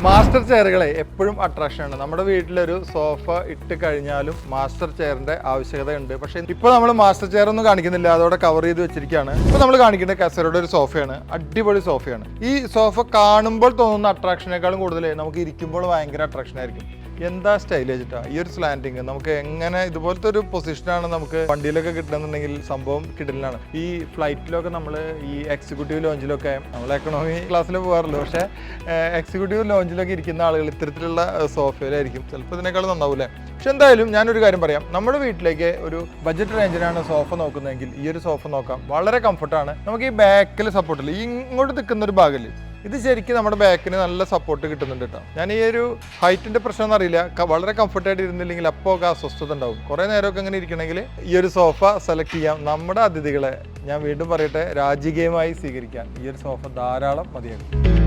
Master ചെയറുകളെ എപ്പോഴും അട്രാക്ഷനാണ്. നമ്മുടെ വീട്ടിലൊരു സോഫ ഇട്ട് കഴിഞ്ഞാലും മാസ്റ്റർ ചെയറിന്റെ ആവശ്യകത ഉണ്ട്. പക്ഷേ ഇപ്പോൾ നമ്മൾ മാസ്റ്റർ ചെയർ ഒന്നും കാണിക്കുന്നില്ല, അതോടെ കവർ ചെയ്ത് വെച്ചിരിക്കുകയാണ്. ഇപ്പോൾ നമ്മൾ കാണിക്കുന്ന കസേരയുടെ ഒരു സോഫയാണ്, അടിപൊളി സോഫയാണ്. ഈ സോഫ കാണുമ്പോൾ തോന്നുന്ന അട്രാക്ഷനേക്കാളും കൂടുതൽ നമുക്ക് ഇരിക്കുമ്പോൾ ഭയങ്കര അട്രാക്ഷൻ ആയിരിക്കും. എന്താ സ്റ്റൈൽ വെച്ചിട്ടാ ഈ ഒരു സ്ലാൻഡിങ്. നമുക്ക് എങ്ങനെ ഇതുപോലത്തെ ഒരു പൊസിഷനാണ് നമുക്ക് വണ്ടിയിലൊക്കെ കിട്ടണമെന്നുണ്ടെങ്കിൽ സംഭവം കിടലിനാണ്. ഈ ഫ്ലൈറ്റിലൊക്കെ നമ്മൾ ഈ എക്സിക്യൂട്ടീവ് ലോഞ്ചിലൊക്കെ നമ്മൾ എക്കണോമി ക്ലാസ്സിൽ പോകാറുള്ളൂ, പക്ഷേ എക്സിക്യൂട്ടീവ് ലോഞ്ചിലൊക്കെ ഇരിക്കുന്ന ആളുകൾ ഇത്തരത്തിലുള്ള സോഫയിലായിരിക്കും. ചിലപ്പോൾ ഇതിനേക്കാൾ നന്നാവൂലേ. പക്ഷെ എന്തായാലും ഞാനൊരു കാര്യം പറയാം, നമ്മുടെ വീട്ടിലേക്ക് ഒരു ബഡ്ജറ്റ് റേഞ്ചിനാണ് സോഫ നോക്കുന്നതെങ്കിൽ ഈ ഒരു സോഫ നോക്കാം. വളരെ കംഫർട്ടാണ്. നമുക്ക് ഈ ബാക്കിൽ സപ്പോർട്ടില്ല, ഈ ഇങ്ങോട്ട് നിൽക്കുന്ന ഒരു ഭാഗമില്ല, ഇത് ശരിക്കും നമ്മുടെ ബാക്കിന് നല്ല സപ്പോർട്ട് കിട്ടുന്നുണ്ട് കേട്ടോ. ഞാൻ ഈ ഒരു ഹൈറ്റിൻ്റെ പ്രശ്നം ഒന്നും അറിയില്ല, വളരെ കംഫർട്ടായിട്ട് ഇരുന്നില്ലെങ്കിൽ അപ്പോൾ ഒക്കെ അസ്വസ്ഥത ഉണ്ടാവും. കുറേ നേരമൊക്കെ അങ്ങനെ ഇരിക്കണമെങ്കിൽ ഈ ഒരു സോഫ സെലക്ട് ചെയ്യാം. നമ്മുടെ അതിഥികളെ ഞാൻ വീണ്ടും പറയട്ടെ, രാജകീയമായി സ്വീകരിക്കാൻ ഈ ഒരു സോഫ ധാരാളം മതിയാകും.